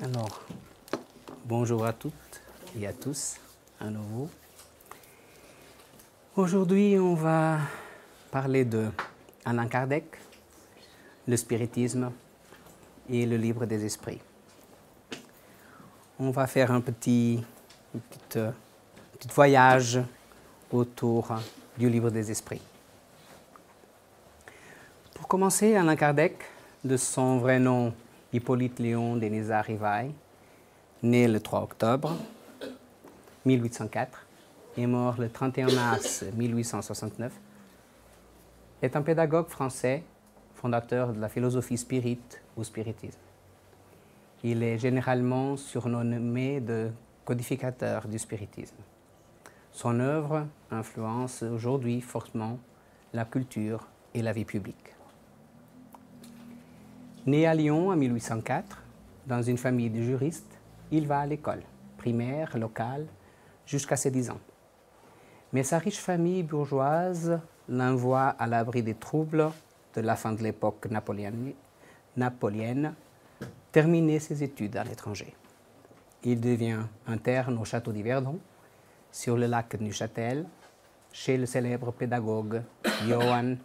Alors, bonjour à toutes et à tous, à nouveau. Aujourd'hui, on va parler de Allan Kardec, le spiritisme et le livre des esprits. On va faire un petit voyage autour du livre des esprits. Pour commencer, Allan Kardec, de son vrai nom Hippolyte Léon Denisard Rivail, né le 3 octobre 1804 et mort le 31 mars 1869, est un pédagogue français, fondateur de la philosophie spirite ou spiritisme. Il est généralement surnommé de codificateur du spiritisme. Son œuvre influence aujourd'hui fortement la culture et la vie publique. Né à Lyon en 1804, dans une famille de juristes, il va à l'école primaire locale jusqu'à ses 10 ans. Mais sa riche famille bourgeoise l'envoie à l'abri des troubles de la fin de l'époque napoléonienne, terminer ses études à l'étranger. Il devient interne au château d'Yverdon, sur le lac de Neuchâtel, chez le célèbre pédagogue Johann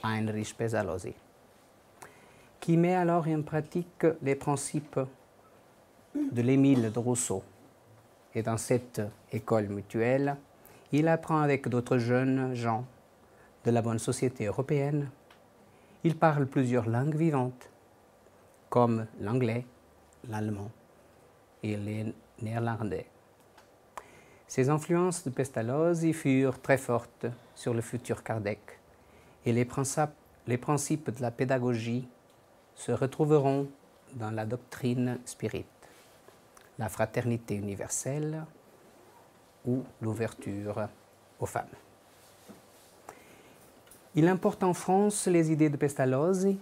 Heinrich Pestalozzi, qui met alors en pratique les principes de l'Émile de Rousseau. Et dans cette école mutuelle, il apprend avec d'autres jeunes gens de la bonne société européenne. Il parle plusieurs langues vivantes, comme l'anglais, l'allemand et le néerlandais. Ces influences de Pestalozzi furent très fortes sur le futur Kardec, et les principes de la pédagogie se retrouveront dans la doctrine spirite, la fraternité universelle ou l'ouverture aux femmes. Il importe en France les idées de Pestalozzi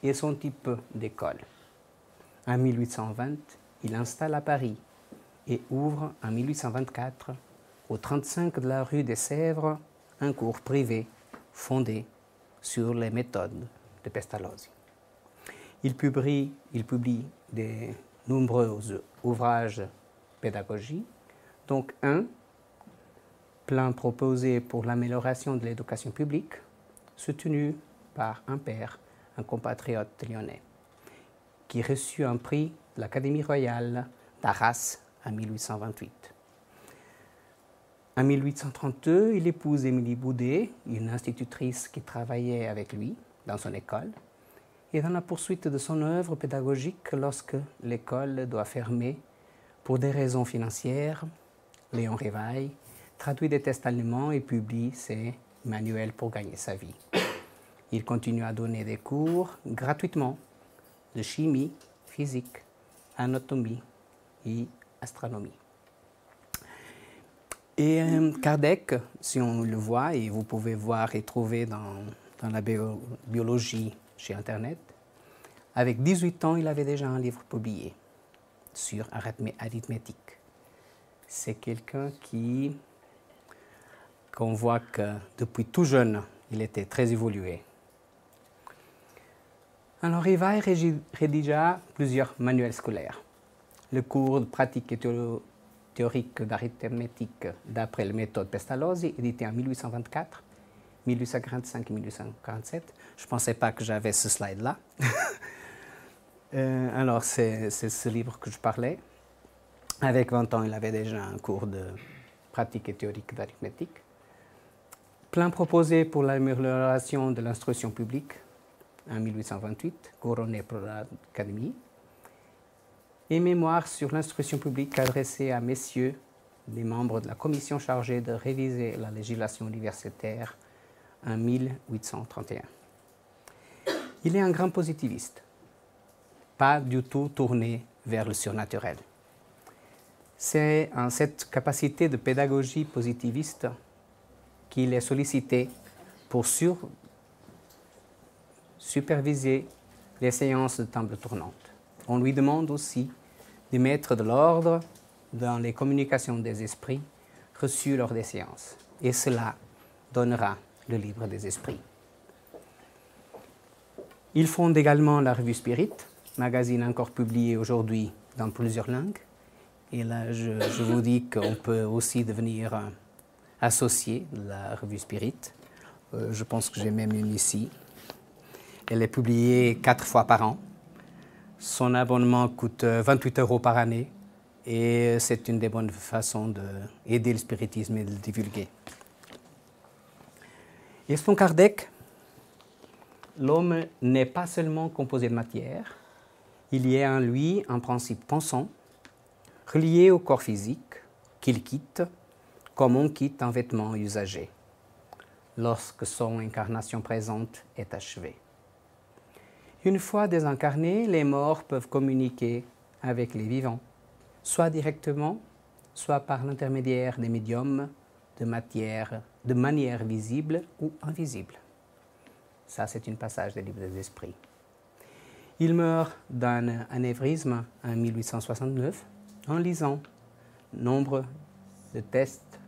et son type d'école. En 1820, il installe à Paris et ouvre en 1824, au 35 de la rue des Sèvres, un cours privé fondé sur les méthodes de Pestalozzi. Il publie de nombreux ouvrages pédagogiques, donc un plan proposé pour l'amélioration de l'éducation publique, soutenu par un père, un compatriote lyonnais, qui reçut un prix de l'Académie royale d'Arras en 1828. En 1832, il épouse Émilie Boudet, une institutrice qui travaillait avec lui dans son école, et dans la poursuite de son œuvre pédagogique, lorsque l'école doit fermer pour des raisons financières, Léon Rivail traduit des textes allemands et publie ses manuels pour gagner sa vie. Il continue à donner des cours gratuitement de chimie, physique, anatomie et astronomie. Et Kardec, si on le voit, et vous pouvez voir et trouver dans la biologie chez Internet, avec 18 ans, il avait déjà un livre publié sur arithmétique. C'est quelqu'un qu'on voit que depuis tout jeune, il était très évolué. Alors, Rivail rédigea plusieurs manuels scolaires. Le cours de pratique et théorique d'arithmétique d'après la méthode Pestalozzi, édité en 1824, 1845 et 1847. Je ne pensais pas que j'avais ce slide-là. Alors, c'est ce livre que je parlais. Avec 20 ans, il avait déjà un cours de pratique et théorique d'arithmétique. Plan proposé pour l'amélioration de l'instruction publique en 1828, couronné pour l'Académie. Et mémoire sur l'instruction publique adressée à messieurs, les membres de la commission chargée de réviser la législation universitaire en 1831. Il est un grand positiviste, pas du tout tourné vers le surnaturel. C'est en cette capacité de pédagogie positiviste qu'il est sollicité pour superviser les séances de table tournante. On lui demande aussi de mettre de l'ordre dans les communications des esprits reçues lors des séances. Et cela donnera le livre des esprits. Il fonde également la revue Spirit, magazine encore publié aujourd'hui dans plusieurs langues. Et là, je vous dis qu'on peut aussi devenir associé de la revue Spirit. Je pense que j'ai même une ici. Elle est publiée 4 fois par an. Son abonnement coûte 28 € par année. Et c'est une des bonnes façons d'aider le spiritisme et de le divulguer. Et selon Kardec, l'homme n'est pas seulement composé de matière, il y a en lui un principe pensant, relié au corps physique, qu'il quitte, comme on quitte un vêtement usagé, lorsque son incarnation présente est achevée. Une fois désincarnés, les morts peuvent communiquer avec les vivants, soit directement, soit par l'intermédiaire des médiums de manière visible ou invisible. Ça, c'est un passage des livres des esprits. Il meurt d'un anévrisme en 1869 en lisant nombre de tests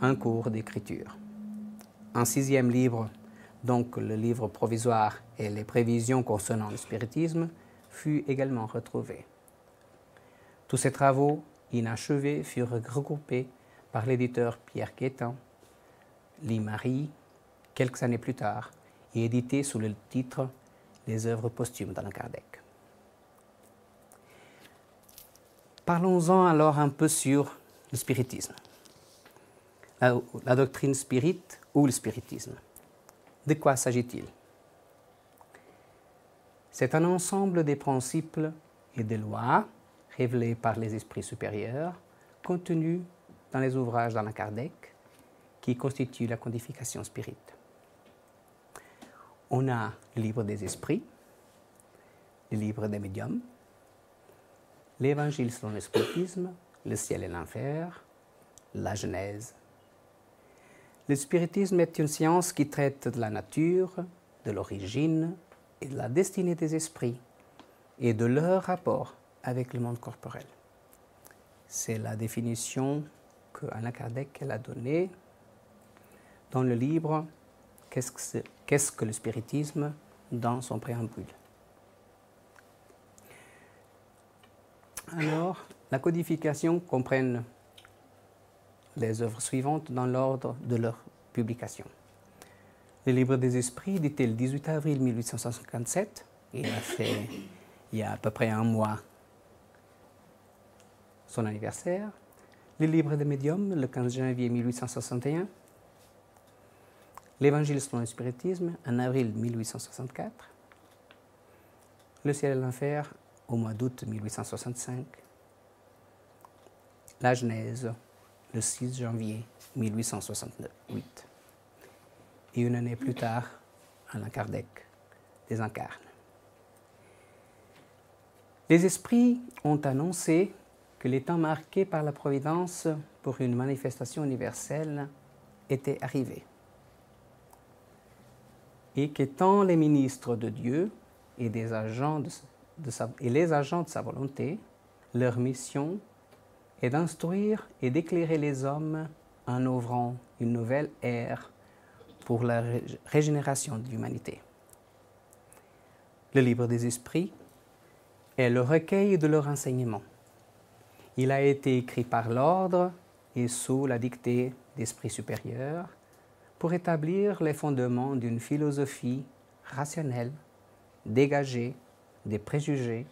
en cours d'écriture. Un 6e livre, donc le livre provisoire et les prévisions concernant le spiritisme, fut également retrouvé. Tous ces travaux inachevés furent regroupés par l'éditeur Pierre Quétin, Lit-Marie, quelques années plus tard, et édités sous le titre « Les œuvres posthumes d'Allan Kardec ». Parlons-en alors un peu sur le spiritisme. La doctrine spirit ou le spiritisme. De quoi s'agit-il? C'est un ensemble des principes et des lois révélés par les esprits supérieurs, contenus dans les ouvrages d'Allan Kardec, qui constituent la codification spirit. On a le livre des esprits, le livre des médiums, l'évangile selon le spiritisme, le ciel et l'enfer, la Genèse. Le spiritisme est une science qui traite de la nature, de l'origine et de la destinée des esprits et de leur rapport avec le monde corporel. C'est la définition que Allan Kardec a donnée dans le livre « Qu'est-ce que le spiritisme ?» dans son préambule. Alors, la codification comprend les œuvres suivantes dans l'ordre de leur publication. Le livre des esprits, édité le 18 avril 1857, il a fait il y a à peu près un mois son anniversaire. Le livre des médiums, le 15 janvier 1861. L'évangile selon le spiritisme, en avril 1864. Le ciel et l'enfer, au mois d'août 1865. La Genèse, le 6 janvier 1868. Et une année plus tard, Allan Kardec désincarne. Les esprits ont annoncé que les temps marqués par la Providence pour une manifestation universelle étaient arrivés. Et qu'étant les ministres de Dieu et les agents de sa volonté, leur mission est d'instruire et d'éclairer les hommes en ouvrant une nouvelle ère pour la régénération de l'humanité. Le livre des esprits est le recueil de leur enseignement. Il a été écrit par l'ordre et sous la dictée d'esprits supérieurs pour établir les fondements d'une philosophie rationnelle, dégagée des préjugés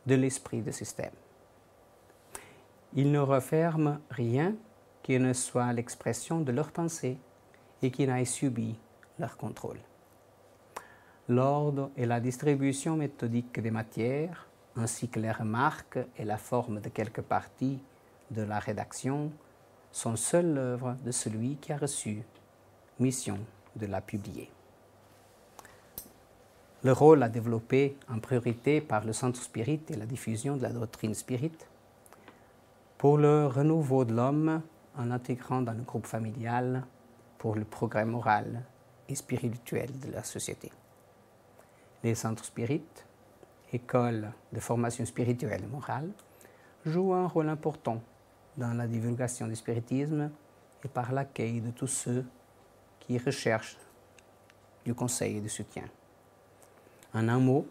de l'esprit de système. Il ne referme rien qui ne soit l'expression de leur pensée et qui n'aille subi leur contrôle. L'ordre et la distribution méthodique des matières, ainsi que les remarques et la forme de quelques parties de la rédaction, sont seule l'œuvre de celui qui a reçu mission de la publier. Le rôle à développer en priorité par le Centre Spirit et la diffusion de la doctrine Spirit pour le renouveau de l'homme en intégrant dans le groupe familial pour le progrès moral et spirituel de la société. Les centres Spirit, écoles de formation spirituelle et morale, jouent un rôle important dans la divulgation du spiritisme et par l'accueil de tous ceux qui recherchent du conseil et du soutien. En un mot,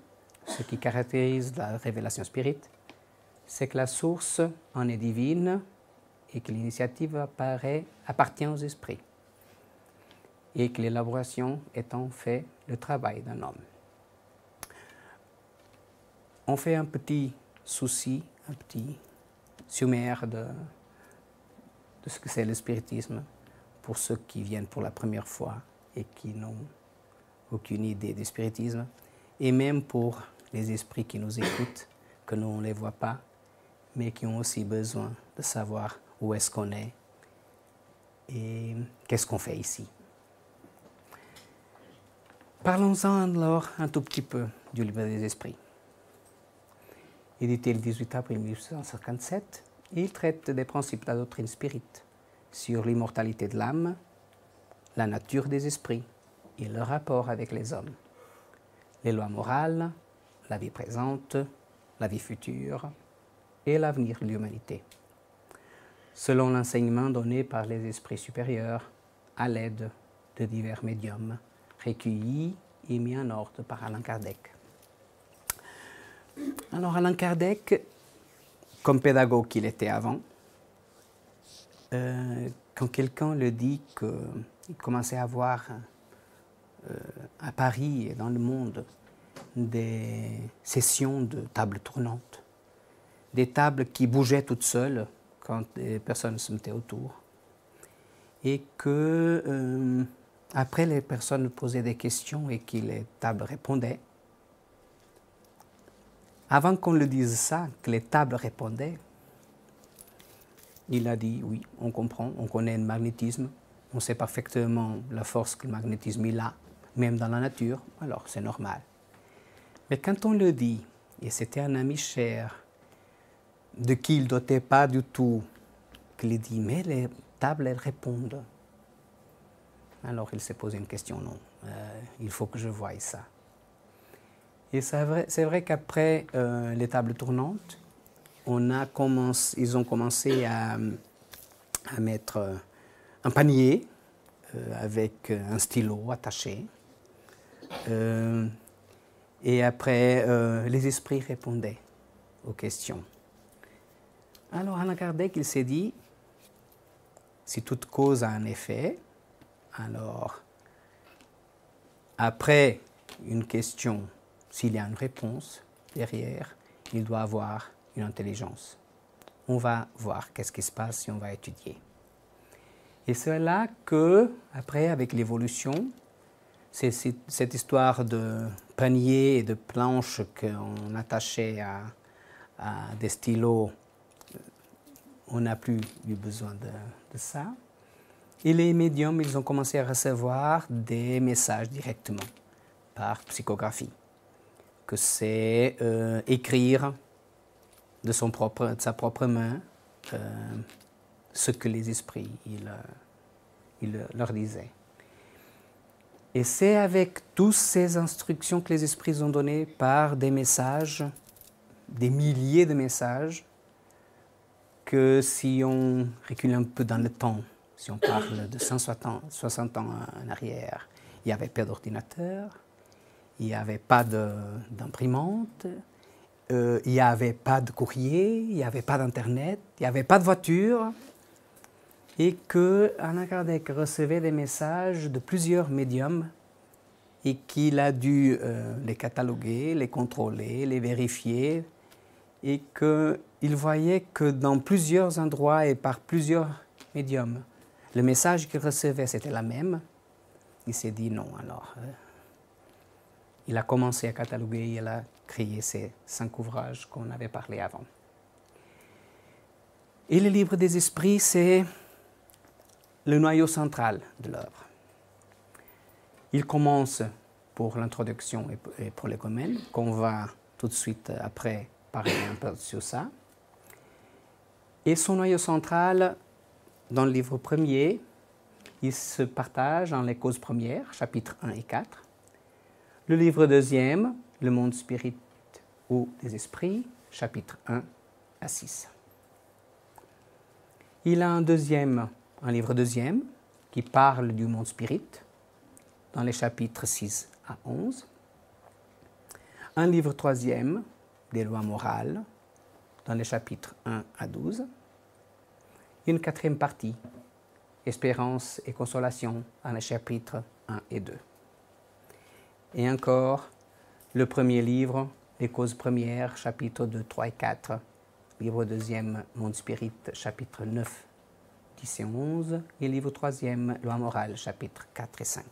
ce qui caractérise la révélation spirit, c'est que la source en est divine et que l'initiative appartient aux esprits et que l'élaboration est en fait le travail d'un homme. On fait un petit souci, un petit sommaire de ce que c'est le spiritisme pour ceux qui viennent pour la première fois et qui n'ont aucune idée du spiritisme, et même pour les esprits qui nous écoutent, que nous ne les voit pas, mais qui ont aussi besoin de savoir où est-ce qu'on est et qu'est-ce qu'on fait ici. Parlons-en alors un tout petit peu du livre des esprits. Édité le 18 avril 1857, il traite des principes de la doctrine spirit sur l'immortalité de l'âme, la nature des esprits et leur rapport avec les hommes, les lois morales, la vie présente, la vie future et l'avenir de l'humanité, selon l'enseignement donné par les esprits supérieurs à l'aide de divers médiums recueillis et mis en ordre par Allan Kardec. Alors Allan Kardec, comme pédagogue qu'il était avant, quand quelqu'un le dit qu'il commençait à voir à Paris et dans le monde des sessions de tables tournantes, des tables qui bougeaient toutes seules quand des personnes se mettaient autour, et que après les personnes posaient des questions et que les tables répondaient. Avant qu'on le dise ça, que les tables répondaient, il a dit oui, on comprend, on connaît le magnétisme, on sait parfaitement la force que le magnétisme il a, même dans la nature, alors c'est normal. Mais quand on le dit, et c'était un ami cher, de qui il ne dotait pas du tout, qu'il dit mais les tables elles répondent. Alors il s'est posé une question, non, il faut que je voie ça. Et c'est vrai qu'après les tables tournantes, ils ont commencé à mettre un panier avec un stylo attaché. Et après, les esprits répondaient aux questions. Alors Allan Kardec, il s'est dit, si toute cause a un effet, alors après une question, s'il y a une réponse derrière, il doit avoir une intelligence. On va voir qu'est-ce qui se passe et on va étudier. Et c'est là que, après, avec l'évolution, c'est cette histoire de panier et de planches qu'on attachait à des stylos, on n'a plus eu besoin de ça. Et les médiums, ils ont commencé à recevoir des messages directement, par psychographie, que c'est écrire de sa propre main ce que les esprits leur disaient. Et c'est avec toutes ces instructions que les esprits ont données par des messages, des milliers de messages, que si on recule un peu dans le temps, si on parle de 160 ans en arrière, il n'y avait pas d'ordinateur, il n'y avait pas d'imprimante, il n'y avait pas de courrier, il n'y avait pas d'Internet, il n'y avait pas de voiture, et que Allan Kardec recevait des messages de plusieurs médiums et qu'il a dû les cataloguer, les contrôler, les vérifier, et qu'il voyait que dans plusieurs endroits et par plusieurs médiums, le message qu'il recevait, c'était la même. Il s'est dit non, alors il a commencé à cataloguer, il a créé ces 5 ouvrages qu'on avait parlé avant. Et le livre des esprits, c'est le noyau central de l'œuvre. Il commence pour l'introduction et pour l'égomène, qu'on va tout de suite après parler un peu sur ça. Et son noyau central, dans le livre premier, il se partage en les causes premières, chapitres 1 et 4. Le livre deuxième, le monde spirit ou des esprits, chapitres 1 à 6. Il a un livre deuxième qui parle du monde spirit, dans les chapitres 6 à 11. Un livre troisième, des lois morales, dans les chapitres 1 à 12. Une quatrième partie, espérance et consolation, dans les chapitres 1 et 2. Et encore, le premier livre, les causes premières, chapitres 2, 3 et 4. Livre deuxième, monde spirit, chapitre 9, 10 et 11. Et livre troisième, loi morale, chapitres 4 et 5.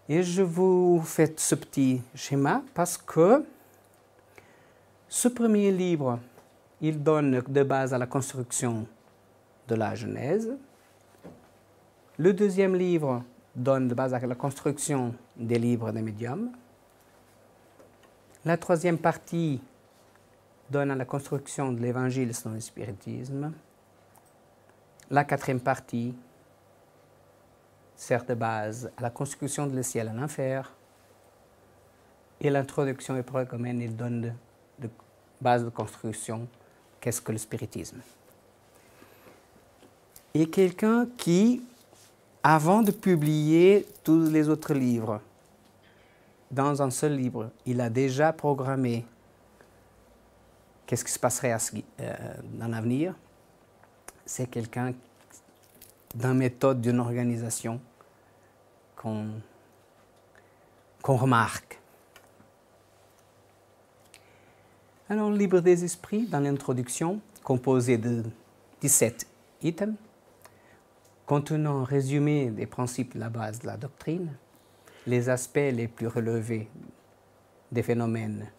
Et je vous fais ce petit schéma parce que ce premier livre, il donne de base à la construction de la Genèse. Le deuxième livre donne de base à la construction des livres des médiums. La troisième partie donne à la construction de l'évangile selon le spiritisme. La quatrième partie sert de base à la construction du ciel et l'enfer. Et l'introduction et prolégomène, il donne de base de construction qu'est-ce que le spiritisme. Et quelqu'un qui, avant de publier tous les autres livres, dans un seul livre, il a déjà programmé qu'est-ce qui se passerait dans l'avenir. C'est quelqu'un d'une méthode, d'une organisation qu'on remarque. Alors, le livre des esprits, dans l'introduction, composé de 17 items, contenant un résumé des principes de la base de la doctrine, les aspects les plus relevés des phénomènes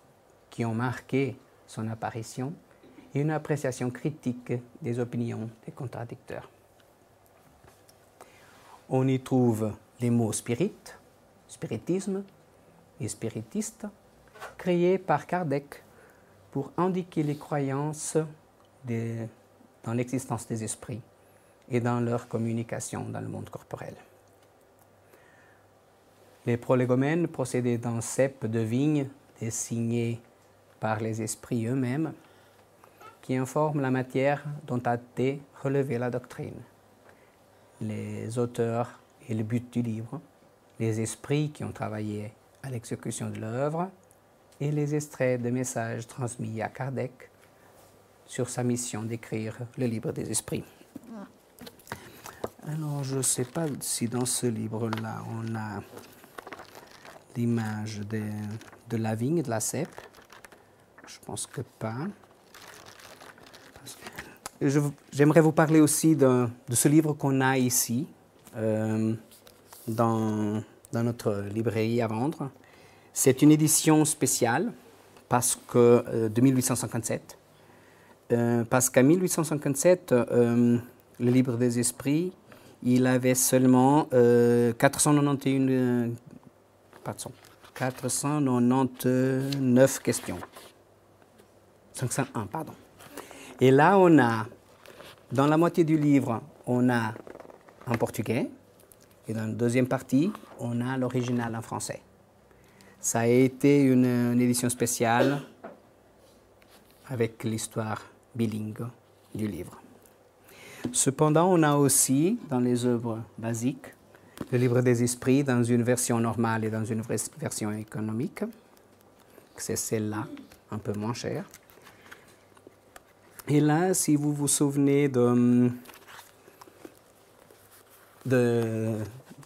qui ont marqué son apparition et une appréciation critique des opinions des contradicteurs. On y trouve les mots spirit, spiritisme et spiritiste, créés par Kardec pour indiquer les croyances dans l'existence des esprits et dans leur communication dans le monde corporel. Les prolégomènes procédaient d'un cep de vigne dessiné par les esprits eux-mêmes qui informent la matière dont a été relevée la doctrine, les auteurs et le but du livre, les esprits qui ont travaillé à l'exécution de l'œuvre et les extraits de messages transmis à Kardec sur sa mission d'écrire le livre des esprits. Alors, je ne sais pas si dans ce livre-là, on a l'image de la vigne et de la cèpe. Je pense que pas. J'aimerais vous parler aussi de ce livre qu'on a ici, dans notre librairie à vendre. C'est une édition spéciale parce que, de 1857. Parce qu'en 1857, le livre des esprits, il avait seulement 499 questions. 501, pardon. Et là, on a, dans la moitié du livre, on a en portugais, et dans la deuxième partie, on a l'original en français. Ça a été une édition spéciale avec l'histoire bilingue du livre. Cependant, on a aussi, dans les œuvres basiques, le livre des esprits dans une version normale et dans une version économique. C'est celle-là, un peu moins chère. Et là, si vous vous souvenez de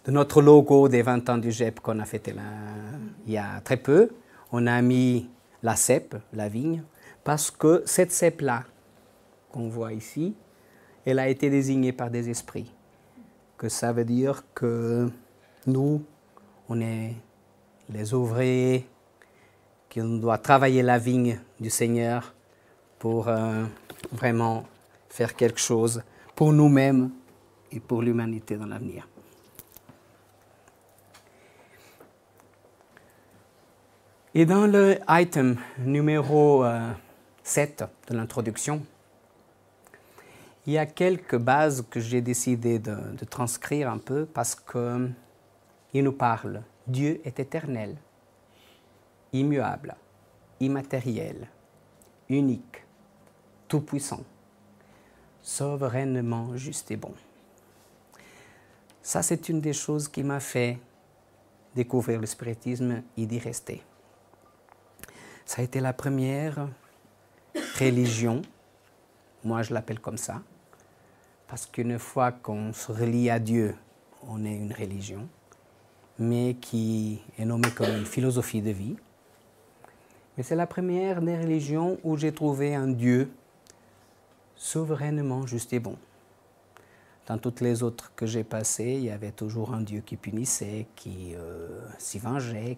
notre logo des 20 ans du GEP qu'on a fêté là, il y a très peu, on a mis la cèpe, la vigne, parce que cette cèpe-là, qu'on voit ici, elle a été désignée par des esprits. Que ça veut dire que nous, on est les ouvriers, qu'on doit travailler la vigne du Seigneur pour vraiment faire quelque chose pour nous-mêmes et pour l'humanité dans l'avenir. Et dans le item numéro 7 de l'introduction, il y a quelques bases que j'ai décidé de transcrire un peu parce qu'il nous parle. Dieu est éternel, immuable, immatériel, unique, tout-puissant, souverainement juste et bon. Ça, c'est une des choses qui m'a fait découvrir le spiritisme et d'y rester. Ça a été la première religion, moi je l'appelle comme ça, parce qu'une fois qu'on se relie à Dieu, on est une religion, mais qui est nommée comme une philosophie de vie. Mais c'est la première des religions où j'ai trouvé un Dieu souverainement juste et bon. Dans toutes les autres que j'ai passées, il y avait toujours un Dieu qui punissait, qui s'y vengeait,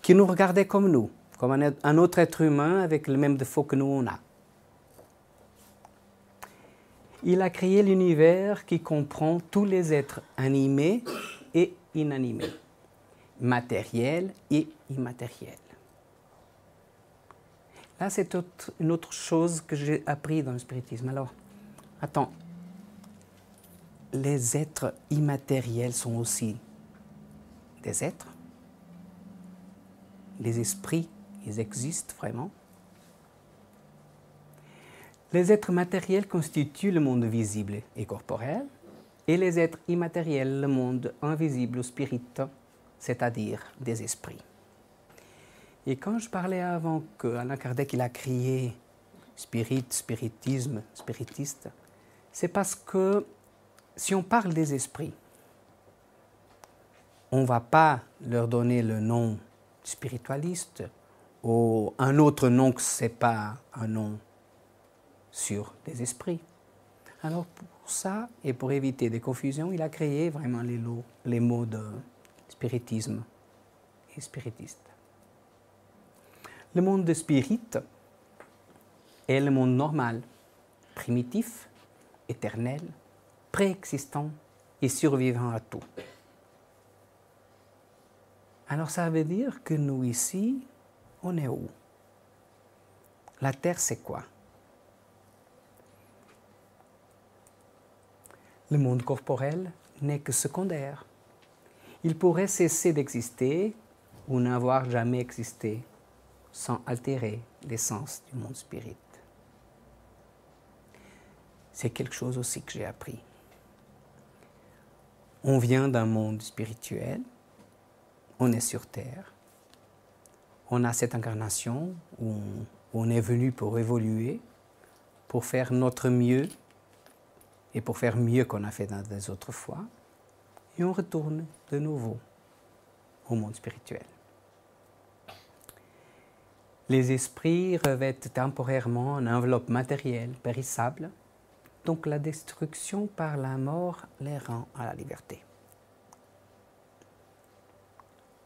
qui nous regardait comme nous, comme un autre être humain avec le même défaut que nous on a. Il a créé l'univers qui comprend tous les êtres animés et inanimés, matériels et immatériels. Là, c'est une autre chose que j'ai appris dans le spiritisme. Alors, attends, les êtres immatériels sont aussi des êtres. Les esprits, ils existent vraiment. Les êtres matériels constituent le monde visible et corporel, et les êtres immatériels, le monde invisible ou spirit, c'est-à-dire des esprits. Et quand je parlais avant qu'Allan Kardec il a crié spiritisme, spiritiste, c'est parce que si on parle des esprits, on ne va pas leur donner le nom spiritualiste ou un autre nom que ce n'est pas un nom sur des esprits. Alors pour ça, et pour éviter des confusions, il a créé vraiment les mots de spiritisme et spiritiste. Le monde de spirit est le monde normal, primitif, éternel, préexistant et survivant à tout. Alors ça veut dire que nous ici, on est où? La Terre, c'est quoi? Le monde corporel n'est que secondaire. Il pourrait cesser d'exister ou n'avoir jamais existé sans altérer l'essence du monde spirit. C'est quelque chose aussi que j'ai appris. On vient d'un monde spirituel, on est sur Terre, on a cette incarnation où on est venu pour évoluer, pour faire notre mieux et pour faire mieux qu'on a fait dans les autres fois, et on retourne de nouveau au monde spirituel. Les esprits revêtent temporairement une enveloppe matérielle périssable, donc la destruction par la mort les rend à la liberté.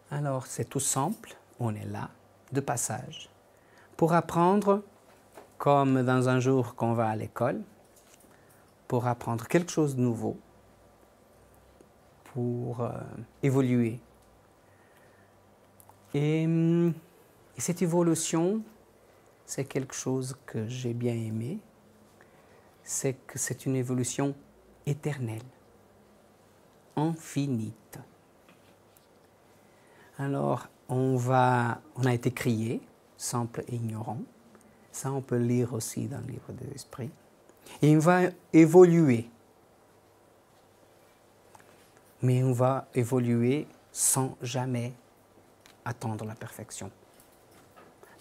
Alors c'est tout simple, on est là, de passage, pour apprendre, comme dans un jour qu'on va à l'école, pour apprendre quelque chose de nouveau, pour évoluer. Et cette évolution, c'est quelque chose que j'ai bien aimé, c'est que c'est une évolution éternelle, infinie. Alors, on a été créé, simple et ignorant. Ça, on peut lire aussi dans le livre des esprits. Et on va évoluer. Mais on va évoluer sans jamais attendre la perfection.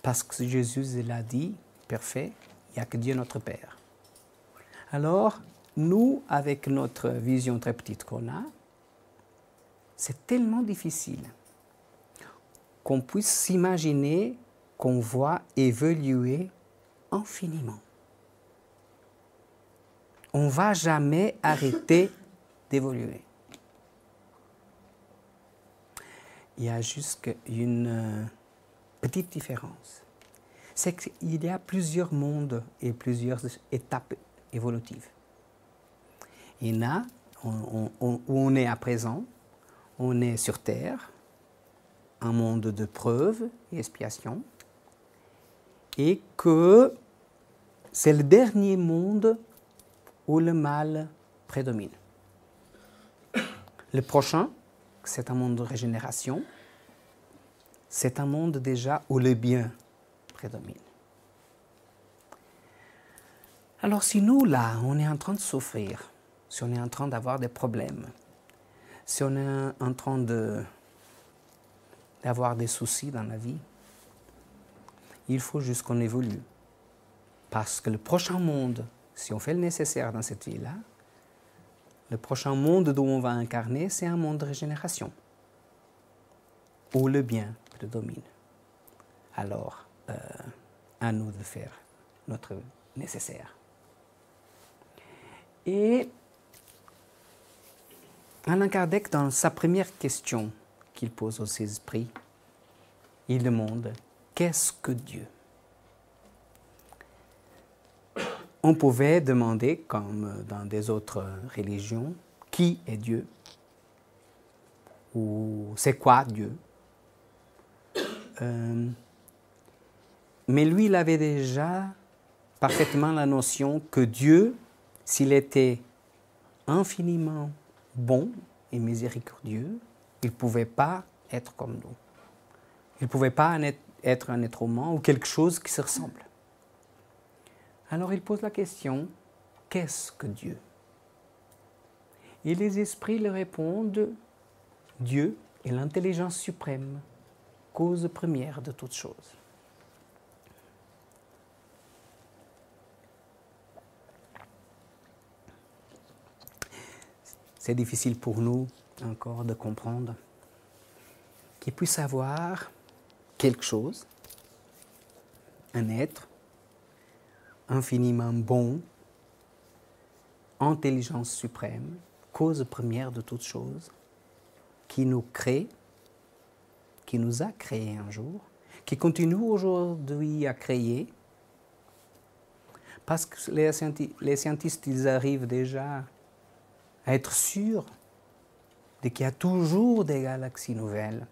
Parce que Jésus l'a dit, parfait, il n'y a que Dieu notre Père. Alors, nous, avec notre vision très petite qu'on a, c'est tellement difficile qu'on puisse s'imaginer qu'on voit évoluer infiniment. On ne va jamais arrêter d'évoluer. Il y a juste une petite différence. C'est qu'il y a plusieurs mondes et plusieurs étapes évolutives. Et là, où on est à présent, on est sur Terre, un monde de preuves et expiation, et que c'est le dernier monde où le mal prédomine. Le prochain, c'est un monde de régénération, c'est un monde déjà où le bien prédomine. Alors si nous, là, on est en train de souffrir, si on est en train d'avoir des problèmes, si on est en train d'avoir des soucis dans la vie, il faut juste qu'on évolue. Parce que le prochain monde, si on fait le nécessaire dans cette vie-là, le prochain monde dont on va incarner, c'est un monde de régénération, où le bien prédomine. Alors, à nous de faire notre nécessaire. Et Allan Kardec, dans sa première question qu'il pose aux esprits, il demande « Qu'est-ce que Dieu ?» On pouvait demander, comme dans des autres religions, « Qui est Dieu ?» ou « C'est quoi Dieu ?» Mais lui, il avait déjà parfaitement la notion que Dieu, s'il était infiniment bon et miséricordieux, il ne pouvait pas être comme nous. Il ne pouvait pas être un être humain ou quelque chose qui se ressemble. Alors il pose la question, qu'est-ce que Dieu? Et les esprits lui répondent, Dieu est l'intelligence suprême, cause première de toutes choses. C'est difficile pour nous encore de comprendre qu'il puisse avoir quelque chose, un être infiniment bon, intelligence suprême, cause première de toutes choses, qui nous crée, qui nous a créés un jour, qui continue aujourd'hui à créer, parce que les scientifiques, ils arrivent déjà à être sûrs de qu'il y a toujours des galaxies nouvelles.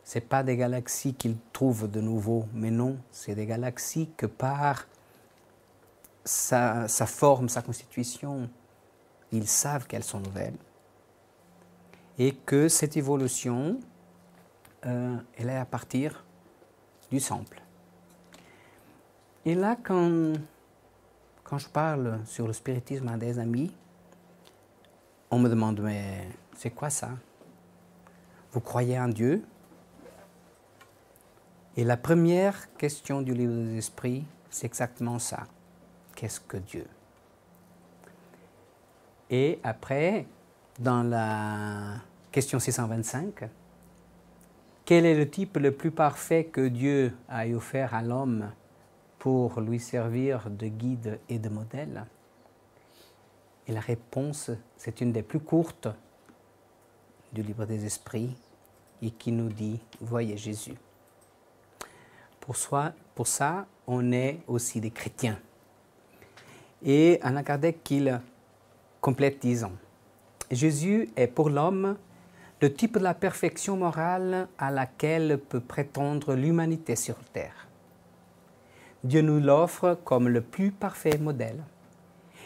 Ce n'est pas des galaxies qu'ils trouvent de nouveau, mais non, c'est des galaxies que par sa forme, sa constitution, ils savent qu'elles sont nouvelles. Et que cette évolution, elle est à partir du simple. Et là, quand je parle sur le spiritisme à des amis, on me demande, mais c'est quoi ça? Vous croyez en Dieu? Et la première question du livre des esprits, c'est exactement ça. Qu'est-ce que Dieu? Et après, dans la question 625, quel est le type le plus parfait que Dieu a offert à l'homme pour lui servir de guide et de modèle? Et la réponse, c'est une des plus courtes du livre des esprits et qui nous dit « Voyez Jésus ». Pour ça, on est aussi des chrétiens. Et Allan Kardec, il complète disant « Jésus est pour l'homme le type de la perfection morale à laquelle peut prétendre l'humanité sur terre. Dieu nous l'offre comme le plus parfait modèle.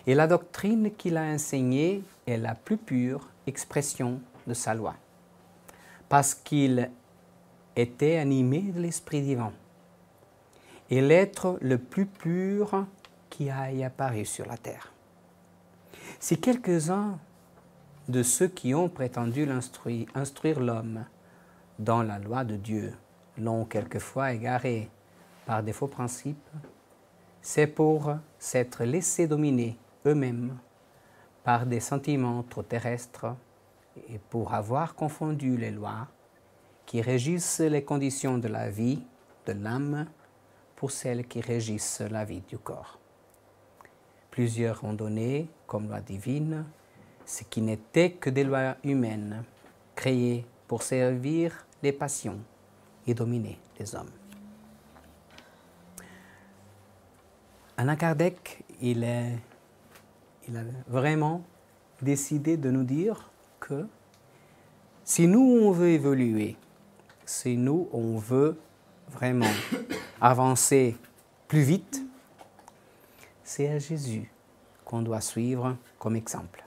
Et la doctrine qu'il a enseignée est la plus pure expression de sa loi, parce qu'il était animé de l'Esprit divin, et l'être le plus pur qui aille apparu sur la terre. Si quelques-uns de ceux qui ont prétendu instruire l'homme dans la loi de Dieu l'ont quelquefois égaré par des faux principes, c'est pour s'être laissés dominer eux-mêmes par des sentiments trop terrestres et pour avoir confondu les lois qui régissent les conditions de la vie de l'âme pour celles qui régissent la vie du corps. Plusieurs ont donné, comme loi divine, ce qui n'était que des lois humaines, créées pour servir les passions et dominer les hommes. Allan Kardec, il a vraiment décidé de nous dire que si nous, on veut évoluer, si nous, on veut vraiment avancer plus vite, c'est à Jésus qu'on doit suivre comme exemple.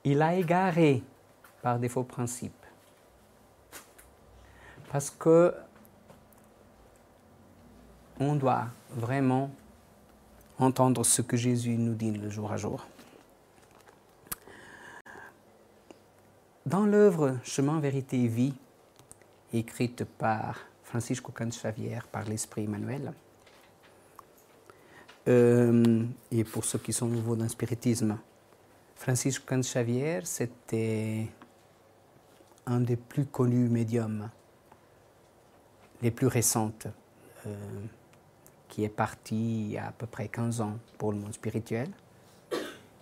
Il a égaré par des faux principes, parce que on doit vraiment entendre ce que Jésus nous dit le jour à jour. Dans l'œuvre Chemin, Vérité et Vie, écrite par Francisco Cancha-Xavier, par l'Esprit Emmanuel. Et pour ceux qui sont nouveaux dans le spiritisme, Francisco Cancha-Xavier, c'était un des plus connus médiums, les plus récentes, qui est parti il y a à peu près 15 ans pour le monde spirituel,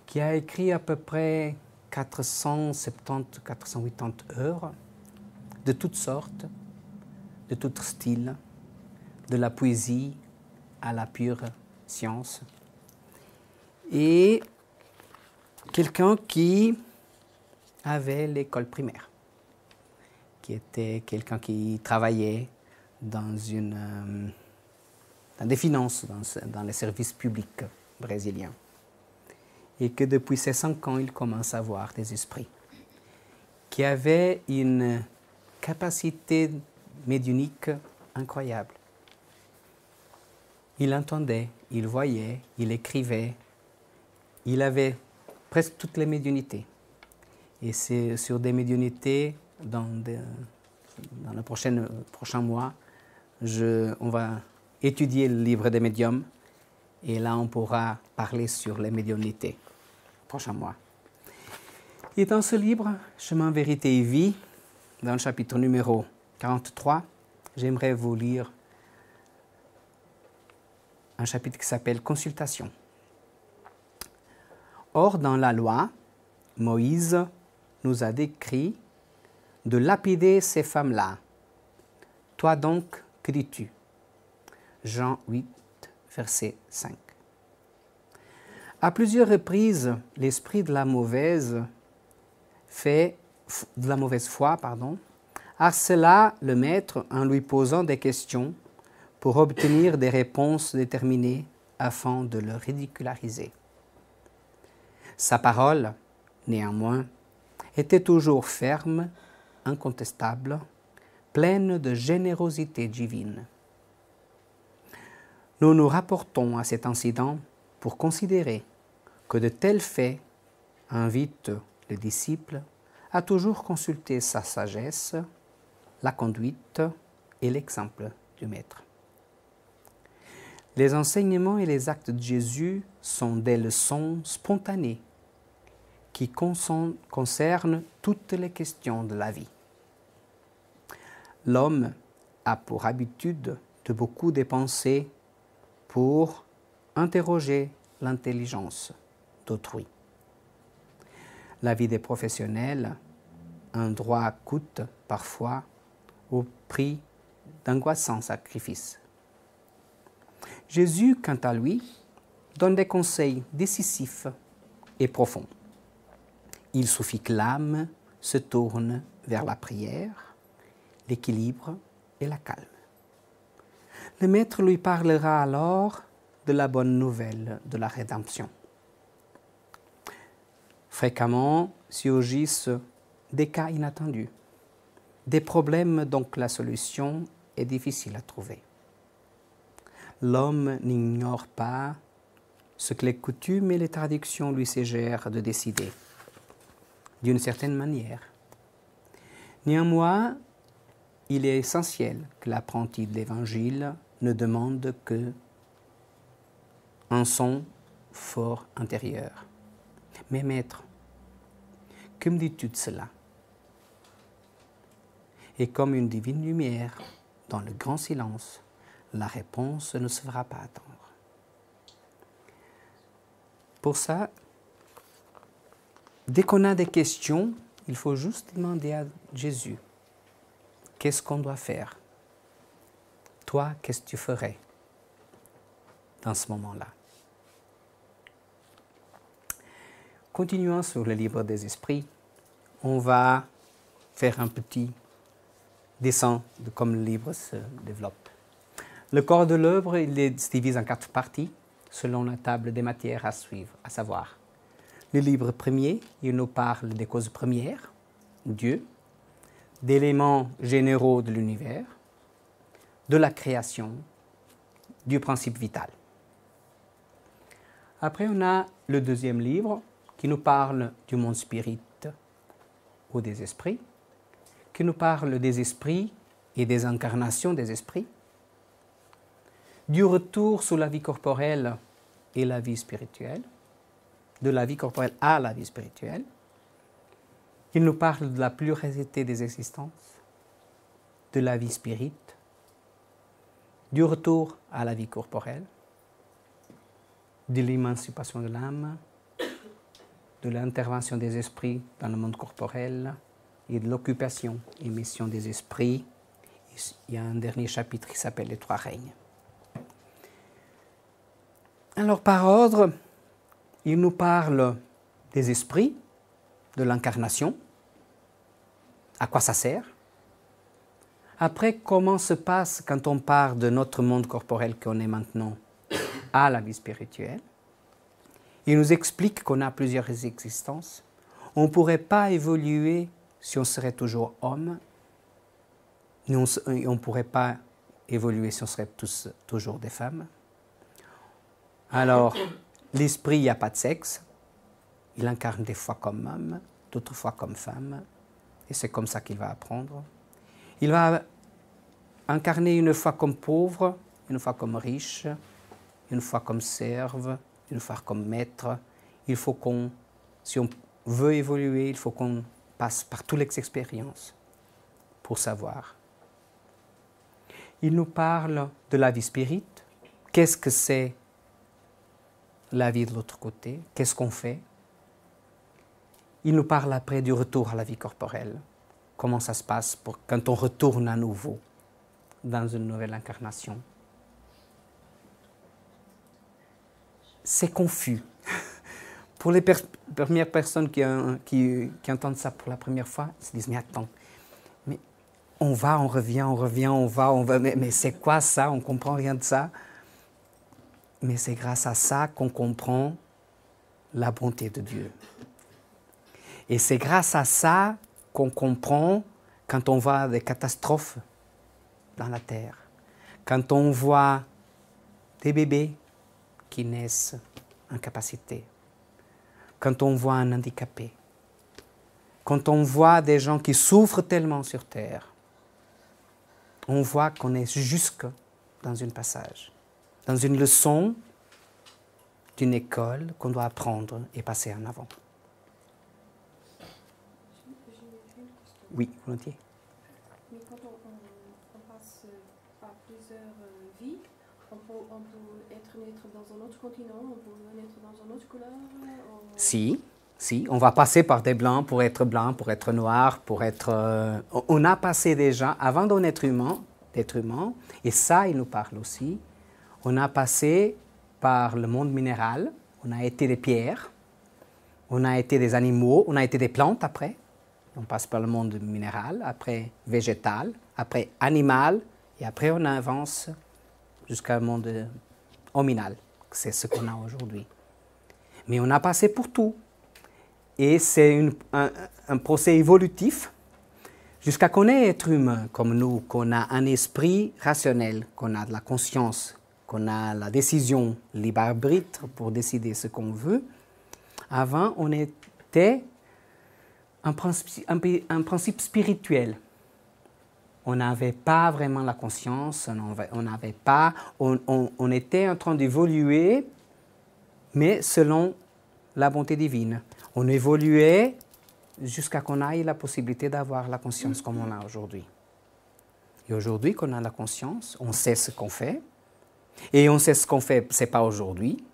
qui a écrit à peu près 470-480 œuvres de toutes sortes, de tout style, de la poésie à la pure science. Et quelqu'un qui avait l'école primaire, qui était quelqu'un qui travaillait dans des finances, dans les services publics brésiliens. Et que depuis ses 5 ans, il commence à voir des esprits qui avaient une capacité médiumnique incroyable. Il entendait, il voyait, il écrivait, il avait presque toutes les médiumnités. Et c'est sur des médiumnités, dans le prochain mois, on va étudier le livre des médiums, et là on pourra parler sur les médiumnités, prochain mois. Et dans ce livre, Chemin, Vérité et Vie, dans le chapitre numéro 43, j'aimerais vous lire un chapitre qui s'appelle Consultation. Or, dans la loi, Moïse nous a décrit de lapider ces femmes-là. Toi donc, que dis-tu? Jean 8, verset 5. À plusieurs reprises, l'esprit de la mauvaise foi, harcela le maître en lui posant des questions pour obtenir des réponses déterminées afin de le ridiculariser. Sa parole, néanmoins, était toujours ferme, incontestable, pleine de générosité divine. Nous nous rapportons à cet incident pour considérer que de tels faits invitent le disciple à toujours consulter sa sagesse, la conduite et l'exemple du Maître. Les enseignements et les actes de Jésus sont des leçons spontanées qui concernent toutes les questions de la vie. L'homme a pour habitude de beaucoup dépenser pour interroger l'intelligence d'autrui. La vie des professionnels, un droit coûte parfois au prix d'angoissants sacrifices. Jésus, quant à lui, donne des conseils décisifs et profonds. Il suffit que l'âme se tourne vers la prière, l'équilibre et la calme. Le Maître lui parlera alors de la bonne nouvelle de la rédemption. Fréquemment surgissent des cas inattendus, des problèmes dont la solution est difficile à trouver. L'homme n'ignore pas ce que les coutumes et les traditions lui suggèrent de décider, d'une certaine manière. Néanmoins, il est essentiel que l'apprenti de l'Évangile ne demande que un son fort intérieur. Mais Maître, que me dis-tu de cela? Et comme une divine lumière, dans le grand silence, la réponse ne se fera pas attendre. Pour ça, dès qu'on a des questions, il faut juste demander à Jésus, qu'est-ce qu'on doit faire? Toi, qu'est-ce que tu ferais dans ce moment-là? Continuons sur le livre des esprits. On va faire un petit dessin de comme le livre se développe. Le corps de l'œuvre, il se divise en 4 parties, selon la table des matières à suivre, à savoir. Le livre premier, il nous parle des causes premières, Dieu, d'éléments généraux de l'univers, de la création, du principe vital. Après, on a le deuxième livre qui nous parle du monde spirit ou des esprits, qui nous parle des esprits et des incarnations des esprits, du retour sur la vie corporelle et la vie spirituelle, de la vie corporelle à la vie spirituelle. Il nous parle de la pluralité des existences, de la vie spirite, du retour à la vie corporelle, de l'émancipation de l'âme, de l'intervention des esprits dans le monde corporel et de l'occupation et mission des esprits. Il y a un dernier chapitre qui s'appelle les 3 règnes. Alors, par ordre, il nous parle des esprits, de l'incarnation, à quoi ça sert. Après, comment se passe quand on part de notre monde corporel qu'on est maintenant à la vie spirituelle. Il nous explique qu'on a plusieurs existences. On ne pourrait pas évoluer si on serait toujours homme. On ne pourrait pas évoluer si on serait tous toujours des femmes. Alors, l'esprit, il n'y a pas de sexe. Il incarne des fois comme homme, d'autres fois comme femme. Et c'est comme ça qu'il va apprendre. Il va incarner une fois comme pauvre, une fois comme riche, une fois comme serve, une fois comme maître. Il faut si on veut évoluer, il faut qu'on passe par toutes les expériences pour savoir. Il nous parle de la vie spirite. Qu'est-ce que c'est la vie de l'autre côté? Qu'est-ce qu'on fait? Il nous parle après du retour à la vie corporelle. Comment ça se passe quand on retourne à nouveau dans une nouvelle incarnation. C'est confus. Pour les premières personnes qui entendent ça pour la première fois, ils se disent « Mais attends, mais on va, on revient, on va, mais c'est quoi ça? On ne comprend rien de ça. » Mais c'est grâce à ça qu'on comprend la bonté de Dieu. Et c'est grâce à ça qu'on comprend quand on voit des catastrophes dans la terre, quand on voit des bébés qui naissent en capacité, quand on voit un handicapé, quand on voit des gens qui souffrent tellement sur terre, on voit qu'on est jusque dans un passage, dans une leçon d'une école qu'on doit apprendre et passer en avant. Oui, volontiers. Mais quand on passe par plusieurs vies, on peut naître dans un autre continent, on peut naître dans une autre couleur Si, on va passer par des blancs, pour être noir, pour être... on a passé déjà, avant d'être humain, et ça, il nous parle aussi, on a passé par le monde minéral, on a été des pierres, on a été des animaux, on a été des plantes après. On passe par le monde minéral, après végétal, après animal, et après on avance jusqu'au monde hominal. C'est ce qu'on a aujourd'hui. Mais on a passé pour tout. Et c'est un procès évolutif jusqu'à qu'on ait être humain comme nous, qu'on a un esprit rationnel, qu'on a de la conscience, qu'on a la décision, libre arbitre pour décider ce qu'on veut. Avant, on était un principe spirituel. On n'avait pas vraiment la conscience, on était en train d'évoluer, mais selon la bonté divine. On évoluait jusqu'à qu'on ait la possibilité d'avoir la conscience comme on a aujourd'hui. Et aujourd'hui qu'on a la conscience, on sait ce qu'on fait. Et on sait ce qu'on fait, ce n'est pas aujourd'hui.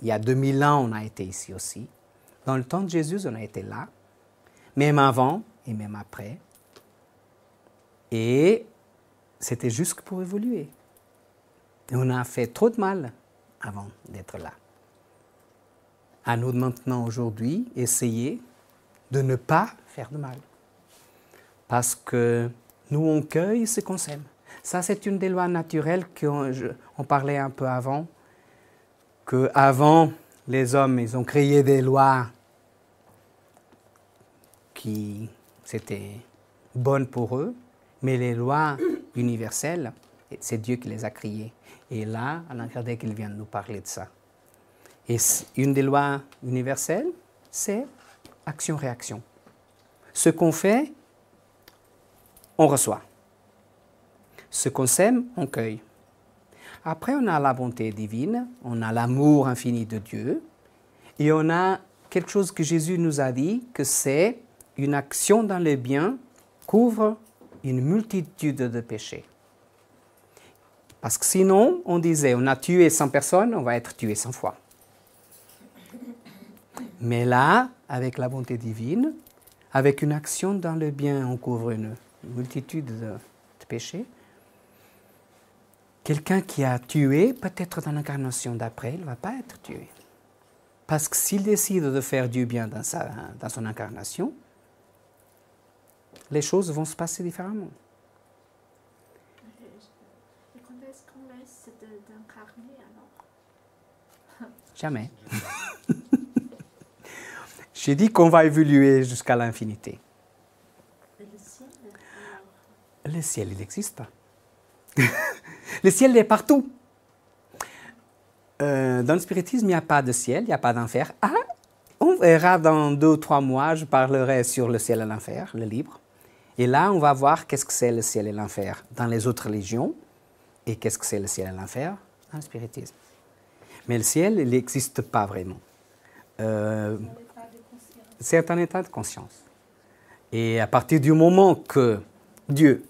Il y a 2000 ans, on a été ici aussi. Dans le temps de Jésus, on a été là. Même avant et même après. Et c'était juste pour évoluer. Et on a fait trop de mal avant d'être là. À nous maintenant, aujourd'hui, essayer de ne pas faire de mal. Parce que nous, on cueille ce qu'on sème. Ça, c'est une des lois naturelles qu'on parlait un peu avant. Qu'avant, les hommes, ils ont créé des lois qui c'était bonnes pour eux, mais les lois universelles, c'est Dieu qui les a créées. Et là, Alain Kardec, il vient de nous parler de ça. Et une des lois universelles, c'est action-réaction. Ce qu'on fait, on reçoit. Ce qu'on sème, on cueille. Après, on a la bonté divine, on a l'amour infini de Dieu, et on a quelque chose que Jésus nous a dit, que c'est une action dans le bien couvre une multitude de péchés. Parce que sinon, on disait, on a tué 100 personnes, on va être tué 100 fois. Mais là, avec la bonté divine, avec une action dans le bien, on couvre une multitude de péchés. Quelqu'un qui a tué, peut-être dans l'incarnation d'après, il ne va pas être tué. Parce que s'il décide de faire du bien dans son incarnation, les choses vont se passer différemment. Et quand est-ce qu'on laisse d'incarner alors? Jamais. J'ai dit qu'on va évoluer jusqu'à l'infinité. Et le ciel alors? Le ciel, il n'existe pas. Le ciel est partout. Dans le spiritisme, il n'y a pas de ciel, il n'y a pas d'enfer. Ah, on verra dans 2 ou 3 mois, je parlerai sur le ciel et l'enfer, le livre. Et là, on va voir qu'est-ce que c'est le ciel et l'enfer dans les autres religions et qu'est-ce que c'est le ciel et l'enfer dans le spiritisme. Mais le ciel, il n'existe pas vraiment. C'est un état de conscience. Et à partir du moment que Dieu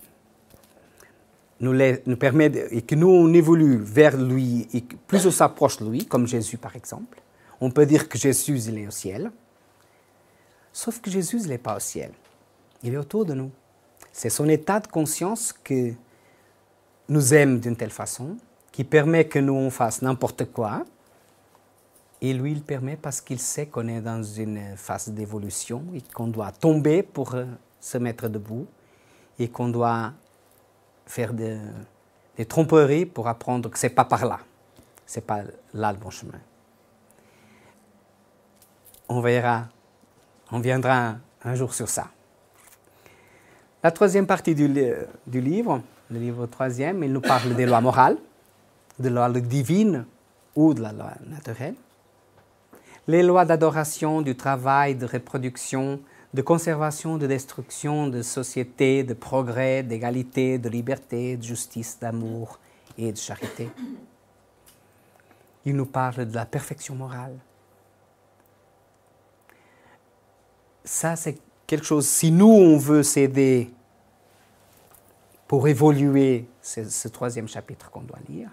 nous permet, et que nous on évolue vers lui, et que plus on s'approche de lui, comme Jésus par exemple, on peut dire que Jésus il est au ciel, sauf que Jésus il n'est pas au ciel, il est autour de nous. C'est son état de conscience qui nous aime d'une telle façon, qui permet que nous on fasse n'importe quoi, et lui il permet parce qu'il sait qu'on est dans une phase d'évolution et qu'on doit tomber pour se mettre debout et qu'on doit faire des tromperies pour apprendre que ce n'est pas par là. Ce n'est pas là le bon chemin. On verra, on viendra un jour sur ça. La troisième partie du livre, le livre troisième, il nous parle des lois morales, de la loi divine ou de la loi naturelle. Les lois d'adoration, du travail, de reproduction, de conservation, de destruction, de société, de progrès, d'égalité, de liberté, de justice, d'amour et de charité. Il nous parle de la perfection morale. Ça, c'est quelque chose, si nous, on veut s'aider pour évoluer, c'est ce troisième chapitre qu'on doit lire.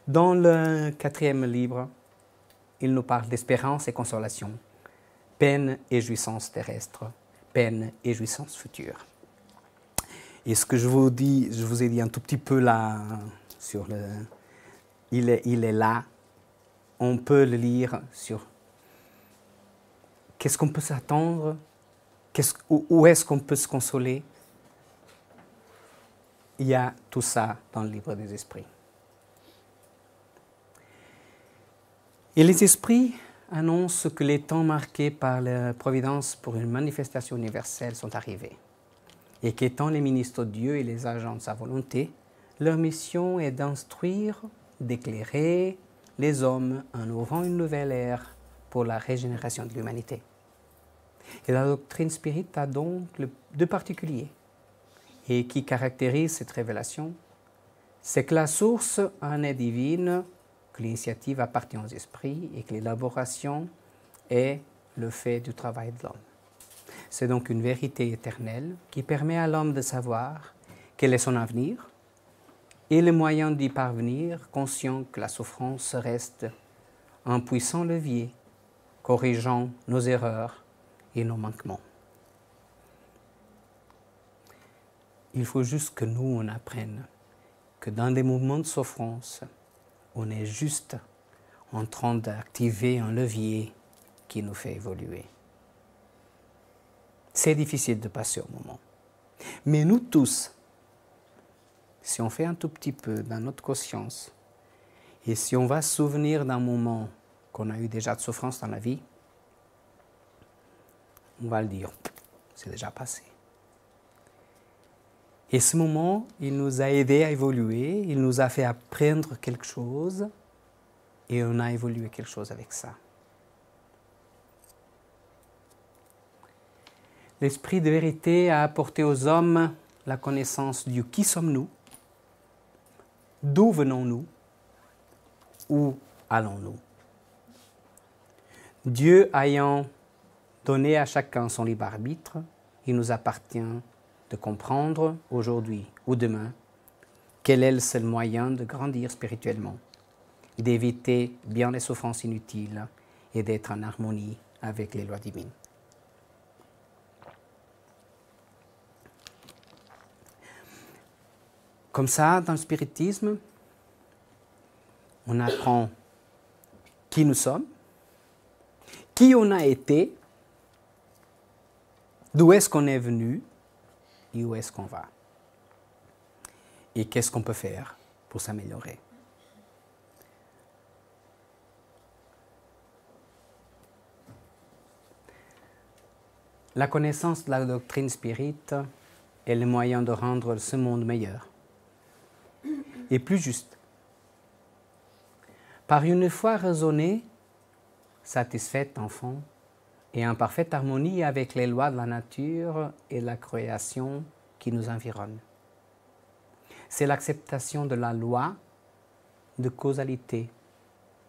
Dans le 4e livre, il nous parle d'espérance et consolation, peine et jouissance terrestre, peine et jouissance future. Et ce que je vous ai dit un tout petit peu là, il est là, on peut le lire sur qu'est-ce qu'on peut s'attendre, où est-ce qu'on peut se consoler. Il y a tout ça dans le livre des esprits. Et les esprits annoncent que les temps marqués par la providence pour une manifestation universelle sont arrivés. Et qu'étant les ministres de Dieu et les agents de sa volonté, leur mission est d'instruire, d'éclairer les hommes en ouvrant une nouvelle ère pour la régénération de l'humanité. Et la doctrine spirit a donc deux particuliers et qui caractérise cette révélation, c'est que la source en est divine, que l'initiative appartient aux esprits et que l'élaboration est le fait du travail de l'homme. C'est donc une vérité éternelle qui permet à l'homme de savoir quel est son avenir et le moyen d'y parvenir, conscient que la souffrance reste un puissant levier corrigeant nos erreurs et nos manquements. Il faut juste que nous, on apprenne que dans des moments de souffrance, on est juste en train d'activer un levier qui nous fait évoluer. C'est difficile de passer au moment. Mais nous tous, si on fait un tout petit peu dans notre conscience, et si on va se souvenir d'un moment qu'on a eu déjà de souffrance dans la vie, on va le dire, c'est déjà passé. Et ce moment, il nous a aidés à évoluer, il nous a fait apprendre quelque chose, et on a évolué quelque chose avec ça. L'esprit de vérité a apporté aux hommes la connaissance du qui sommes-nous d'où venons-nous? Où allons-nous? Dieu ayant donné à chacun son libre arbitre, il nous appartient de comprendre aujourd'hui ou demain quel est le seul moyen de grandir spirituellement, d'éviter bien les souffrances inutiles et d'être en harmonie avec les lois divines. Comme ça, dans le spiritisme, on apprend qui nous sommes, qui on a été, d'où est-ce qu'on est venu et où est-ce qu'on va. Et qu'est-ce qu'on peut faire pour s'améliorer. La connaissance de la doctrine spirite est le moyen de rendre ce monde meilleur et plus juste. Par une foi raisonnée, satisfaite en fond, et en parfaite harmonie avec les lois de la nature et de la création qui nous environnent. C'est l'acceptation de la loi de causalité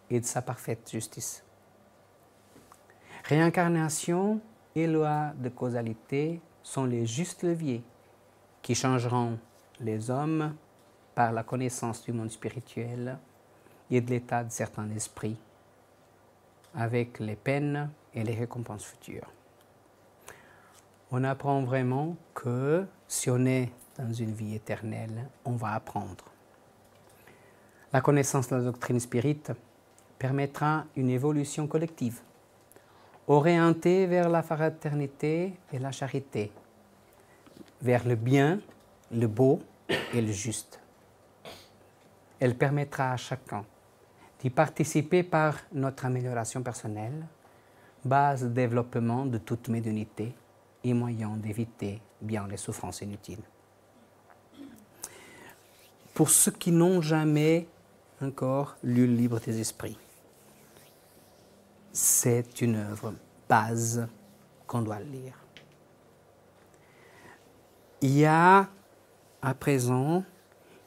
et de sa parfaite justice. Réincarnation et loi de causalité sont les justes leviers qui changeront les hommes par la connaissance du monde spirituel et de l'état de certains esprits, avec les peines et les récompenses futures. On apprend vraiment que si on est dans une vie éternelle, on va apprendre. La connaissance de la doctrine spirite permettra une évolution collective, orientée vers la fraternité et la charité, vers le bien, le beau et le juste. Elle permettra à chacun d'y participer par notre amélioration personnelle, base de développement de toute médiumnité et moyen d'éviter bien les souffrances inutiles. Pour ceux qui n'ont jamais encore lu le livre des esprits, c'est une œuvre base qu'on doit lire. Il y a à présent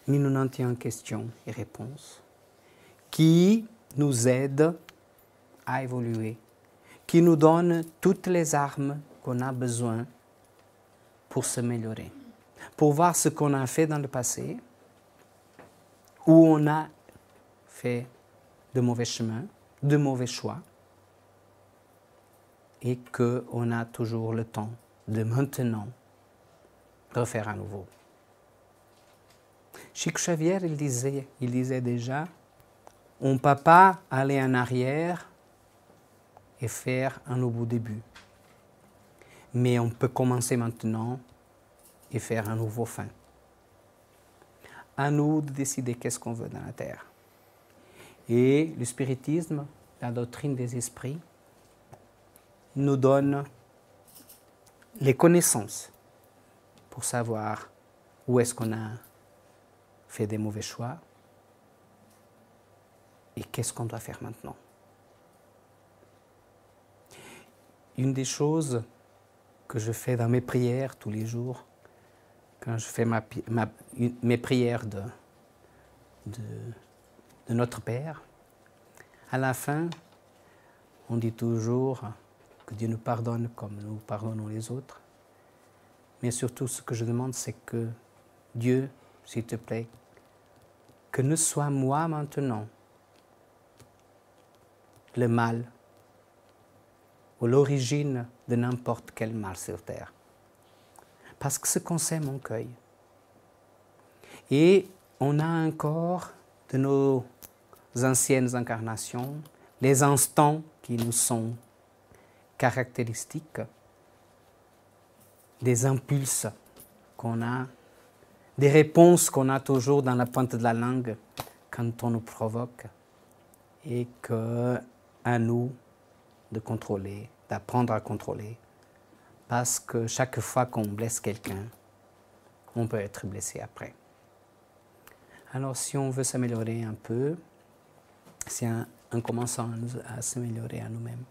1091 questions et réponses qui nous aident à évoluer, qui nous donnent toutes les armes qu'on a besoin pour s'améliorer, pour voir ce qu'on a fait dans le passé, où on a fait de mauvais chemins, de mauvais choix, et qu'on a toujours le temps de maintenant refaire à nouveau. Chico Xavier, il disait déjà, on ne peut pas aller en arrière et faire un nouveau début. Mais on peut commencer maintenant et faire un nouveau fin. À nous de décider qu'est-ce qu'on veut dans la terre. Et le spiritisme, la doctrine des esprits, nous donne les connaissances pour savoir où est-ce qu'on a fait des mauvais choix et qu'est-ce qu'on doit faire maintenant. Une des choses que je fais dans mes prières tous les jours, quand je fais mes prières de Notre Père, à la fin, on dit toujours que Dieu nous pardonne comme nous pardonnons les autres. Mais surtout, ce que je demande, c'est que Dieu, s'il te plaît, que ne soit moi maintenant le mal ou l'origine de n'importe quel mal sur terre. Parce que ce qu'on sème, on cueille. Et on a encore de nos anciennes incarnations les instants qui nous sont caractéristiques, des impulses qu'on a, des réponses qu'on a toujours dans la pointe de la langue quand on nous provoque, et qu'à nous de contrôler, d'apprendre à contrôler, parce que chaque fois qu'on blesse quelqu'un, on peut être blessé après. Alors si on veut s'améliorer un peu, c'est en commençant à s'améliorer à nous-mêmes.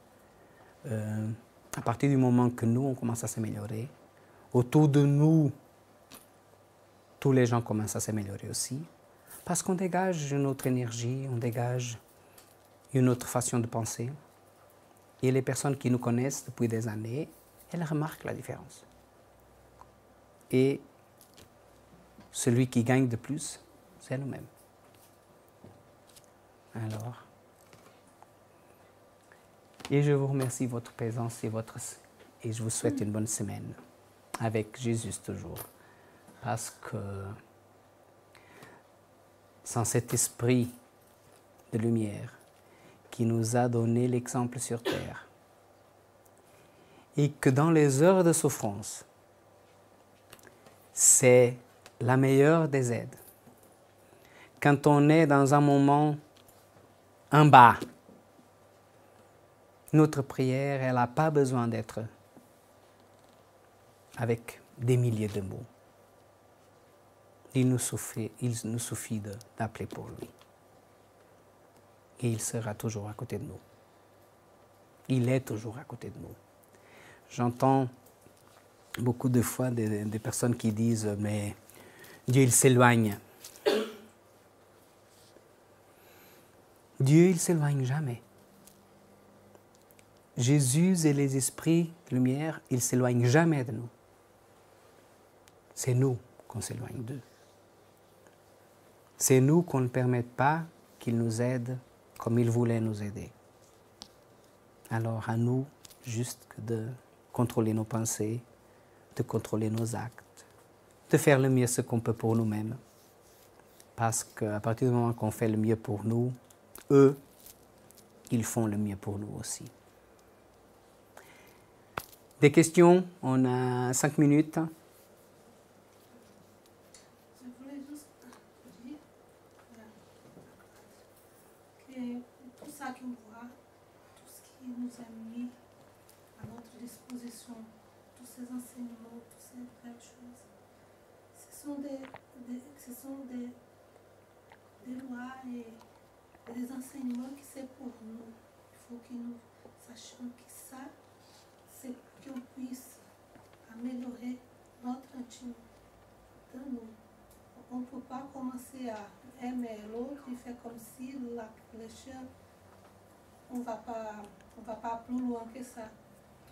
À partir du moment que nous, on commence à s'améliorer, autour de nous, tous les gens commencent à s'améliorer aussi, Parce qu'on dégage une autre énergie, on dégage une autre façon de penser. Et les personnes qui nous connaissent depuis des années, elles remarquent la différence. Et celui qui gagne de plus, c'est nous-mêmes. Alors, et je vous remercie de votre présence et je vous souhaite une bonne semaine avec Jésus toujours. Parce que sans cet esprit de lumière qui nous a donné l'exemple sur terre, et que dans les heures de souffrance, c'est la meilleure des aides. Quand on est dans un moment en bas, notre prière, elle n'a pas besoin d'être avec des milliers de mots. Il nous suffit d'appeler pour lui. Et il sera toujours à côté de nous. Il est toujours à côté de nous. J'entends beaucoup de fois des personnes qui disent « mais Dieu, il s'éloigne ». Dieu, il ne s'éloigne jamais. Jésus et les esprits de lumière, ils ne s'éloignent jamais de nous. C'est nous qu'on s'éloigne d'eux. C'est nous qu'on ne permet pas qu'ils nous aident comme ils voulaient nous aider. Alors à nous, juste de contrôler nos pensées, de contrôler nos actes, de faire le mieux ce qu'on peut pour nous-mêmes. Parce qu'à partir du moment qu'on fait le mieux pour nous, eux, ils font le mieux pour nous aussi. Des questions? On a 5 minutes. Je voulais juste dire que tout ça qu'on voit, tout ce qui nous a mis à notre disposition, tous ces enseignements, toutes ces belles choses, ce sont des lois et des enseignements qui c'est pour nous. Il faut que nous sachions que ça, c'est pour qu'on puisse améliorer notre intime de nous. On ne peut pas commencer à aimer l'autre et faire comme si les chiens, on ne va pas plus loin que ça.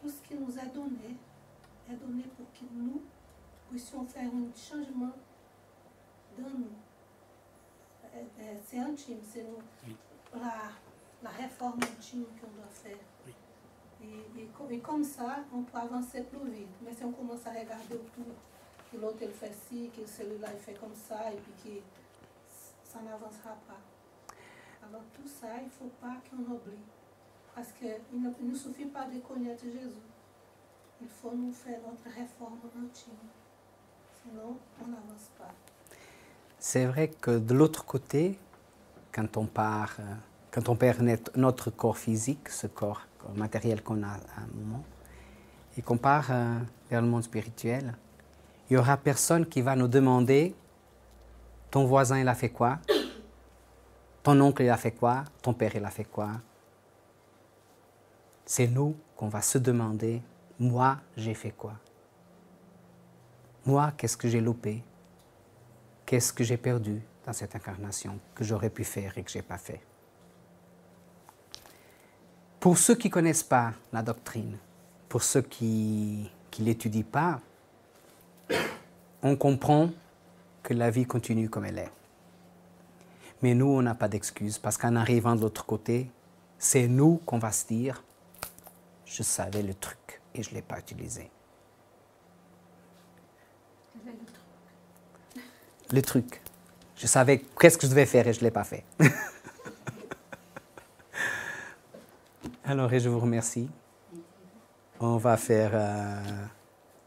Tout ce qui nous est donné pour que nous puissions faire un changement dans nous. C'est intime, c'est la réforme intime qu'on doit faire. Et comme ça, on peut avancer plus vite. Mais si on commence à regarder autour, que l'autre il fait ci, que celui-là il fait comme ça, et puis que ça n'avancera pas. Alors tout ça, il ne faut pas qu'on oublie. Parce qu'il ne suffit pas de connaître Jésus. Il faut nous faire notre réforme intime. Sinon, on n'avance pas. C'est vrai que de l'autre côté, quand on perd notre corps physique, ce corps matériel qu'on a à un moment, et qu'on part vers le monde spirituel, il n'y aura personne qui va nous demander « ton voisin, il a fait quoi? Ton oncle, il a fait quoi? Ton père, il a fait quoi ?» C'est nous qu'on va se demander « moi, j'ai fait quoi? Moi, qu'est-ce que j'ai loupé? Qu'est-ce que j'ai perdu dans cette incarnation que j'aurais pu faire et que je n'ai pas fait? » Pour ceux qui ne connaissent pas la doctrine, pour ceux qui ne l'étudient pas, on comprend que la vie continue comme elle est. Mais nous, on n'a pas d'excuse parce qu'en arrivant de l'autre côté, c'est nous qu'on va se dire « je savais le truc et je ne l'ai pas utilisé ». Le truc. Je savais qu'est-ce que je devais faire et je ne l'ai pas fait. Alors, et je vous remercie. On va faire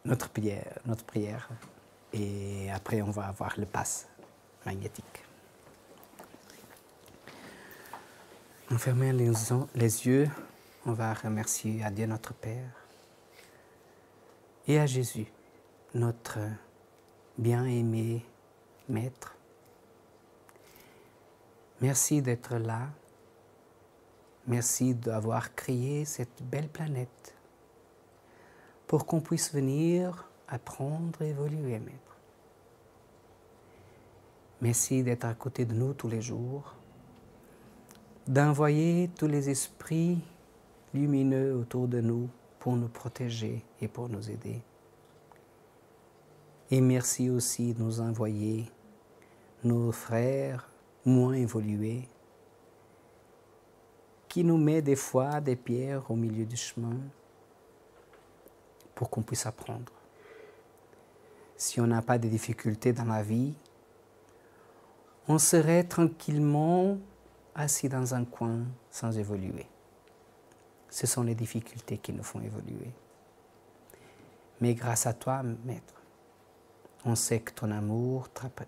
notre prière et après on va avoir le pass magnétique. On ferme les yeux, on va remercier à Dieu notre Père et à Jésus, notre bien-aimé Maître. Merci d'être là. Merci d'avoir créé cette belle planète pour qu'on puisse venir apprendre, évoluer, Maître. Merci d'être à côté de nous tous les jours, d'envoyer tous les esprits lumineux autour de nous pour nous protéger et pour nous aider. Et merci aussi de nous envoyer nos frères moins évolués qui nous met des fois des pierres au milieu du chemin pour qu'on puisse apprendre. Si on n'a pas de difficultés dans la vie, on serait tranquillement assis dans un coin sans évoluer. Ce sont les difficultés qui nous font évoluer. Mais grâce à toi, Maître, on sait que ton amour,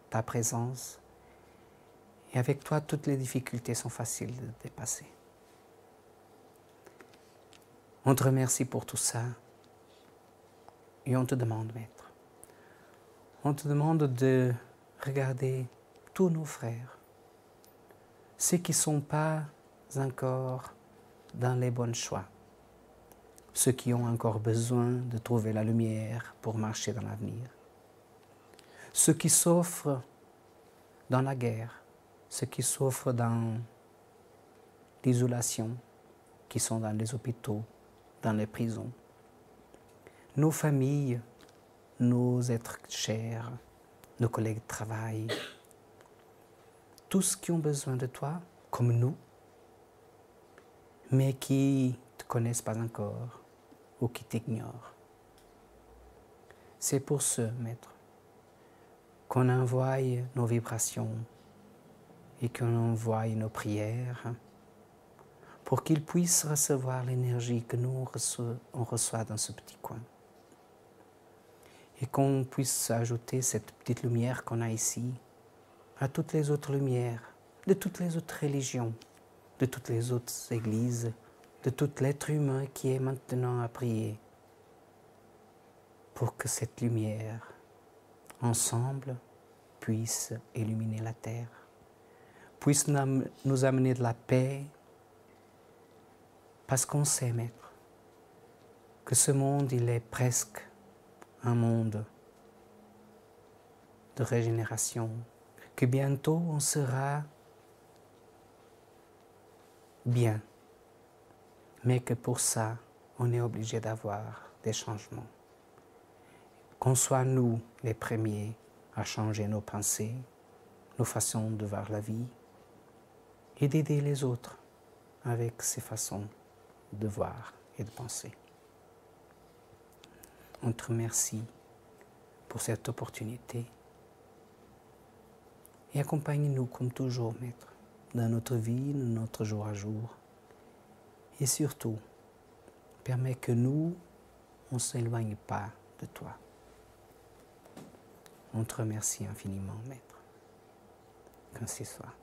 ta présence, et avec toi, toutes les difficultés sont faciles de dépasser. On te remercie pour tout ça et on te demande, Maître, on te demande de regarder tous nos frères, ceux qui ne sont pas encore dans les bons choix, ceux qui ont encore besoin de trouver la lumière pour marcher dans l'avenir, ceux qui souffrent dans la guerre, ceux qui souffrent dans l'isolation, qui sont dans les hôpitaux, dans les prisons, nos familles, nos êtres chers, nos collègues de travail, tous qui ont besoin de toi, comme nous, mais qui ne te connaissent pas encore ou qui t'ignorent. C'est pour ce, Maître, qu'on envoie nos vibrations et qu'on envoie nos prières pour qu'ils puissent recevoir l'énergie que nous on reçoit dans ce petit coin. Et qu'on puisse ajouter cette petite lumière qu'on a ici à toutes les autres lumières, de toutes les autres religions, de toutes les autres églises, de tout l'être humain qui est maintenant à prier, pour que cette lumière, ensemble, puisse illuminer la terre, puisse nous amener de la paix, parce qu'on sait, Maître, que ce monde, il est presque un monde de régénération, que bientôt on sera bien, mais que pour ça, on est obligé d'avoir des changements. Qu'on soit nous les premiers à changer nos pensées, nos façons de voir la vie, et d'aider les autres avec ces façons de voir et de penser. On te remercie pour cette opportunité et accompagne-nous comme toujours, Maître, dans notre vie, dans notre jour à jour. Et surtout, permets que nous, on ne s'éloigne pas de toi. On te remercie infiniment, Maître. Qu'ainsi soit.